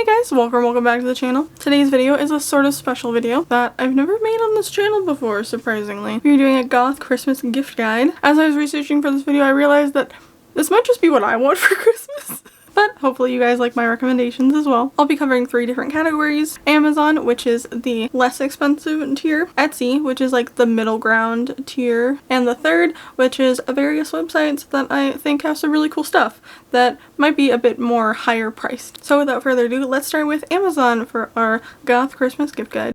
guys, welcome back to the channel. Today's video is a sort of special video that I've never made on this channel before, surprisingly. We're doing a Goth Christmas gift guide. As I was researching for this video, I realized that this might just be what I want for Christmas. But hopefully you guys like my recommendations as well. I'll be covering 3 different categories. Amazon, which is the less expensive tier. Etsy, which is like the middle ground tier. And the third, which is various websites that I think have some really cool stuff that might be a bit more higher priced. So without further ado, let's start with Amazon for our Goth Christmas gift guide.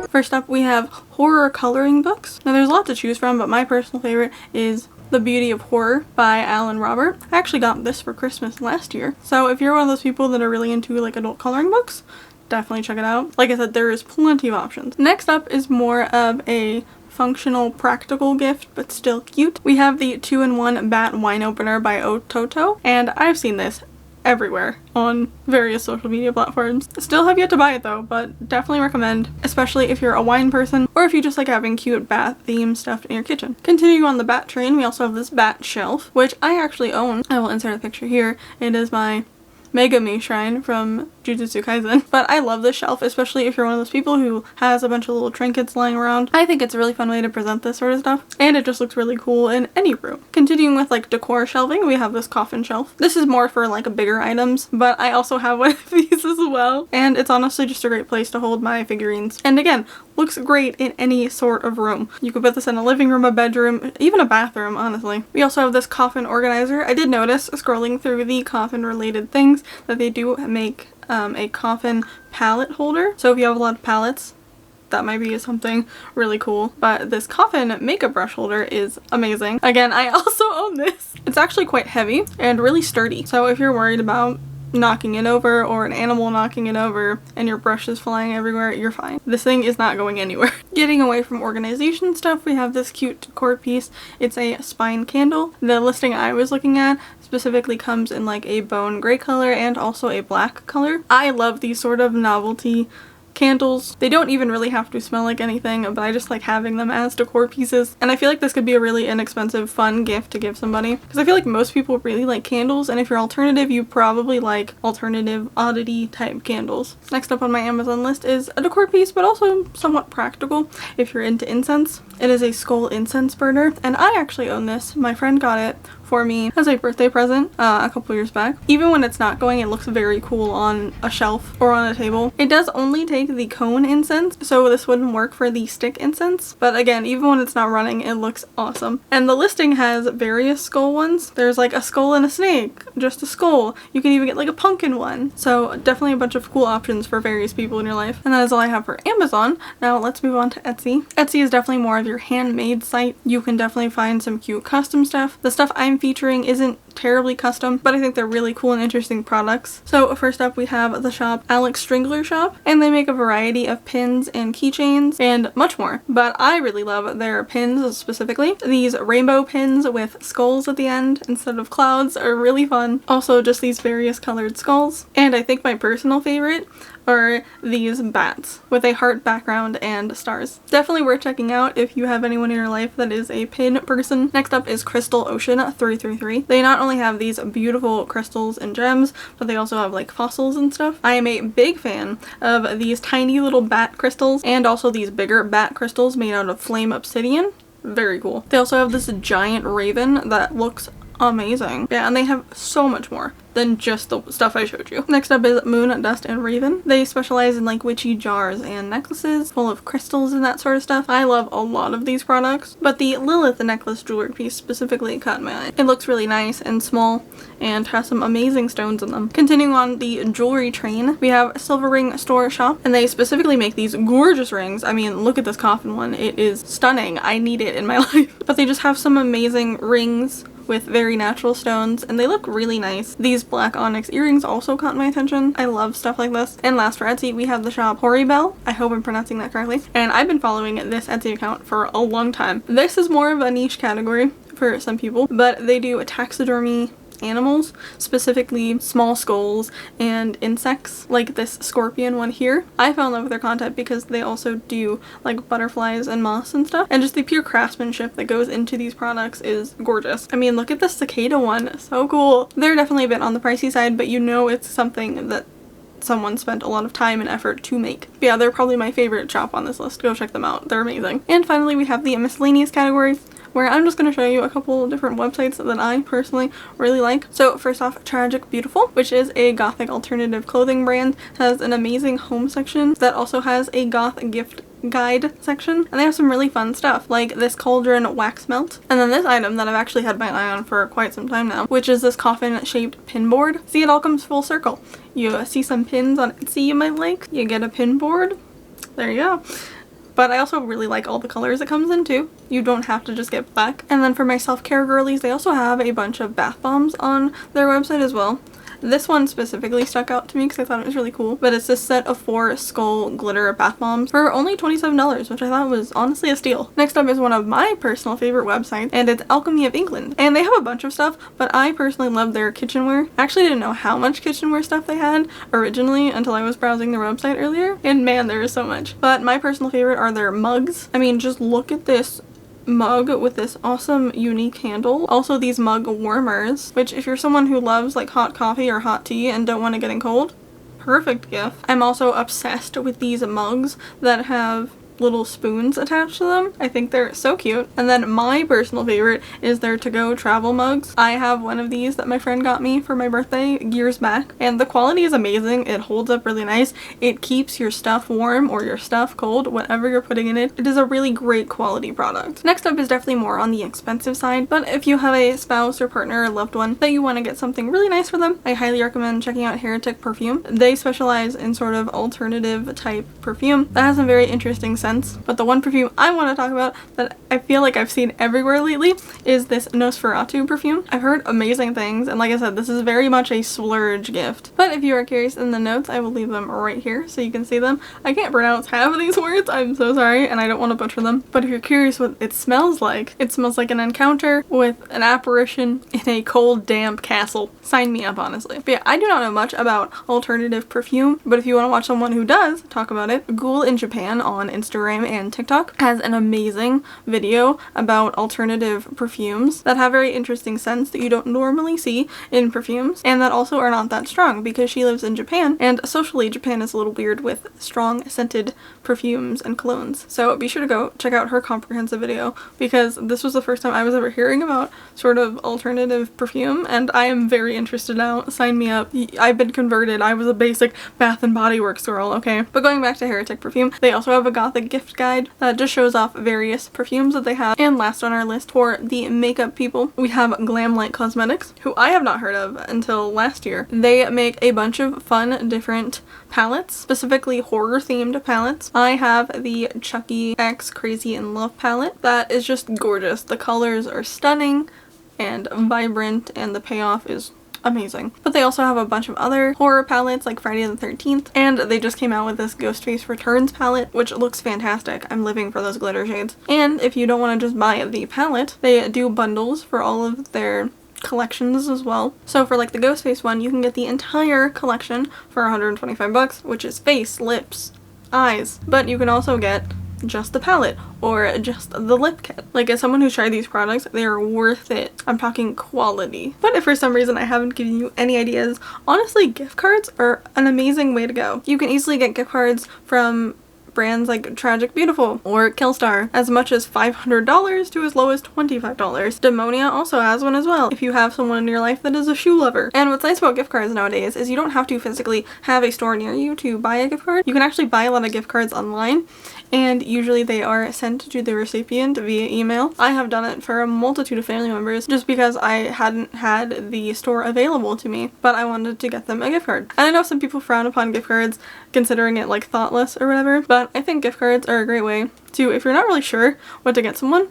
First up, we have horror coloring books. Now there's a lot to choose from, but my personal favorite is The Beauty of Horror by Alan Robert. I actually got this for Christmas last year. So if you're one of those people that are really into like adult coloring books, definitely check it out. Like I said, there is plenty of options. Next up is more of a functional practical gift, but still cute. We have the 2-in-1 Bat Wine Opener by Ototo, and I've seen this everywhere on various social media platforms. Still have yet to buy it though, but definitely recommend, especially if you're a wine person or if you just like having cute bat themed stuff in your kitchen. Continuing on the bat train, we also have this bat shelf, which I actually own. I will insert a picture here. It is my Megami shrine from Jujutsu Kaisen. But I love this shelf, especially if you're one of those people who has a bunch of little trinkets lying around. I think it's a really fun way to present this sort of stuff, and it just looks really cool in any room. Continuing with like decor shelving, we have this coffin shelf. This is more for like bigger items, but I also have one of these as well, and it's honestly just a great place to hold my figurines. And again, looks great in any sort of room. You could put this in a living room, a bedroom, even a bathroom, honestly. We also have this coffin organizer. I did notice, scrolling through the coffin related things, that they do make a coffin palette holder. So if you have a lot of palettes, that might be something really cool. But this coffin makeup brush holder is amazing. Again, I also own this. It's actually quite heavy and really sturdy. So if you're worried about knocking it over or an animal knocking it over and your brush is flying everywhere, you're fine. This thing is not going anywhere. Getting away from organization stuff, we have this cute decor piece. It's a spine candle. The listing I was looking at specifically comes in like a bone gray color and also a black color. I love these sort of novelty candles. They don't even really have to smell like anything, but I just like having them as decor pieces, and I feel like this could be a really inexpensive, fun gift to give somebody, because I feel like most people really like candles, and if you're alternative, you probably like alternative oddity type candles. Next up on my Amazon list is a decor piece, but also somewhat practical if you're into incense. It is a skull incense burner, and I actually own this. My friend got it for me as a birthday present a couple years back. Even when it's not going, it looks very cool on a shelf or on a table. It does only take the cone incense, so this wouldn't work for the stick incense, but again, even when it's not running, it looks awesome. And the listing has various skull ones. There's like a skull and a snake, just a skull. You can even get like a pumpkin one. So definitely a bunch of cool options for various people in your life. And that is all I have for Amazon. Now let's move on to Etsy. Etsy is definitely more of your handmade site. You can definitely find some cute custom stuff. The stuff I'm featuring isn't terribly custom, but I think they're really cool and interesting products. So first up, we have the shop Alex Stringler Shop, and they make a variety of pins and keychains and much more, but I really love their pins specifically. These rainbow pins with skulls at the end instead of clouds are really fun. Also just these various colored skulls, and I think my personal favorite are these bats with a heart background and stars. Definitely worth checking out if you have anyone in your life that is a pin person. Next up is Crystal Ocean 333. They not only have these beautiful crystals and gems, but they also have like fossils and stuff. I am a big fan of these tiny little bat crystals and also these bigger bat crystals made out of flame obsidian. Very cool. They also have this giant raven that looks amazing. Yeah, and they have so much more than just the stuff I showed you. Next up is Moon, Dust, and Raven. They specialize in like witchy jars and necklaces full of crystals and that sort of stuff. I love a lot of these products, but the Lilith necklace jewelry piece specifically caught my eye. It looks really nice and small and has some amazing stones in them. Continuing on the jewelry train, we have Silver Ring Store Shop, and they specifically make these gorgeous rings. I mean, look at this coffin one. It is stunning. I need it in my life. But they just have some amazing rings with very natural stones, and they look really nice. These black onyx earrings also caught my attention. I love stuff like this. And last for Etsy, we have the shop Horibel. I hope I'm pronouncing that correctly. And I've been following this Etsy account for a long time. This is more of a niche category for some people, but they do taxidermy animals, specifically small skulls and insects, like this scorpion one here. I fell in love with their content because they also do like butterflies and moths and stuff, and just the pure craftsmanship that goes into these products is gorgeous. I mean, look at the cicada one, so cool. They're definitely a bit on the pricey side, but you know it's something that someone spent a lot of time and effort to make. But yeah, they're probably my favorite shop on this list. Go check them out. They're amazing. And finally, we have the miscellaneous category, where I'm just going to show you a couple different websites that I personally really like. So first off, Tragic Beautiful, which is a gothic alternative clothing brand, has an amazing home section that also has a goth gift guide section, and they have some really fun stuff like this cauldron wax melt, and then this item that I've actually had my eye on for quite some time now, which is this coffin shaped pin board. See, it all comes full circle. You see some pins on Etsy you might like, you get a pin board, there you go. But I also really like all the colors it comes in too. You don't have to just get black. And then for my self-care girlies, they also have a bunch of bath bombs on their website as well. This one specifically stuck out to me because I thought it was really cool, but it's this set of 4 skull glitter bath bombs for only $27, which I thought was honestly a steal. Next up is one of my personal favorite websites, and it's Alchemy of England. And they have a bunch of stuff, but I personally love their kitchenware. I actually didn't know how much kitchenware stuff they had originally until I was browsing their website earlier, and man, there is so much. But my personal favorite are their mugs. I mean, just look at this mug with this awesome unique handle. Also these mug warmers, which if you're someone who loves like hot coffee or hot tea and don't want it getting cold, perfect gift. I'm also obsessed with these mugs that have little spoons attached to them. I think they're so cute. And then my personal favorite is their to-go travel mugs. I have one of these that my friend got me for my birthday years back, and the quality is amazing. It holds up really nice. It keeps your stuff warm or your stuff cold, whatever you're putting in it. It is a really great quality product. Next up is definitely more on the expensive side, but if you have a spouse or partner or loved one that you want to get something really nice for them, I highly recommend checking out Heretic Perfume. They specialize in sort of alternative type perfume that has some very interesting scents. But the one perfume I want to talk about that I feel like I've seen everywhere lately is this Nosferatu perfume. I've heard amazing things, and like I said, this is very much a splurge gift. But if you are curious, in the notes I will leave them right here so you can see them. I can't pronounce half of these words, I'm so sorry, and I don't want to butcher them. But if you're curious what it smells like an encounter with an apparition in a cold, damp castle. Sign me up, honestly. But yeah, I do not know much about alternative perfume, but if you want to watch someone who does talk about it, Ghoul in Japan on Instagram and TikTok has an amazing video about alternative perfumes that have very interesting scents that you don't normally see in perfumes, and that also are not that strong because she lives in Japan, and socially Japan is a little weird with strong scented perfumes and colognes. So be sure to go check out her comprehensive video because this was the first time I was ever hearing about sort of alternative perfume, and I am very interested now. Sign me up. I've been converted. I was a basic Bath and Body Works girl, okay? But going back to Heretic Perfume, they also have a gothic gift guide that just shows off various perfumes that they have. And last on our list for the makeup people, we have Glamlight Cosmetics, who I have not heard of until last year. They make a bunch of fun different palettes, specifically horror themed palettes. I have the Chucky X Crazy in Love palette that is just gorgeous. The colors are stunning and vibrant, and the payoff is amazing. But they also have a bunch of other horror palettes like Friday the 13th, and they just came out with this Ghostface Returns palette, which looks fantastic. I'm living for those glitter shades. And if you don't want to just buy the palette, they do bundles for all of their collections as well. So for like the Ghostface one, you can get the entire collection for $125, which is face, lips, eyes, but you can also get just the palette or just the lip kit. Like, as someone who's tried these products, they are worth it. I'm talking quality. But if for some reason I haven't given you any ideas, honestly, gift cards are an amazing way to go. You can easily get gift cards from brands like Tragic Beautiful or Killstar, as much as $500 to as low as $25. Demonia also has one as well, if you have someone in your life that is a shoe lover. And what's nice about gift cards nowadays is you don't have to physically have a store near you to buy a gift card. You can actually buy a lot of gift cards online, and usually they are sent to the recipient via email. I have done it for a multitude of family members just because I hadn't had the store available to me, but I wanted to get them a gift card. And I know some people frown upon gift cards, considering it like thoughtless or whatever, but I think gift cards are a great way to, if you're not really sure what to get someone,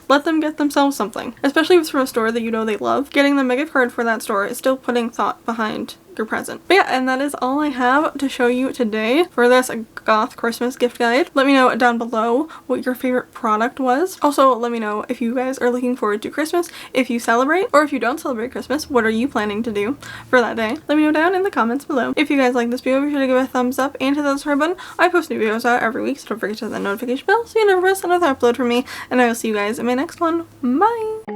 let them get themselves something. Especially if it's from a store that you know they love. Getting them a gift card for that store is still putting thought behind your present. But yeah, and that is all I have to show you today for this Goth Christmas gift guide. Let me know down below what your favorite product was. Also, let me know if you guys are looking forward to Christmas, if you celebrate, or if you don't celebrate Christmas, what are you planning to do for that day? Let me know down in the comments below. If you guys like this video, be sure to give it a thumbs up and hit that subscribe button. I post new videos out every week, so don't forget to hit that notification bell so you never miss another upload from me, and I will see you guys in my next one. Bye!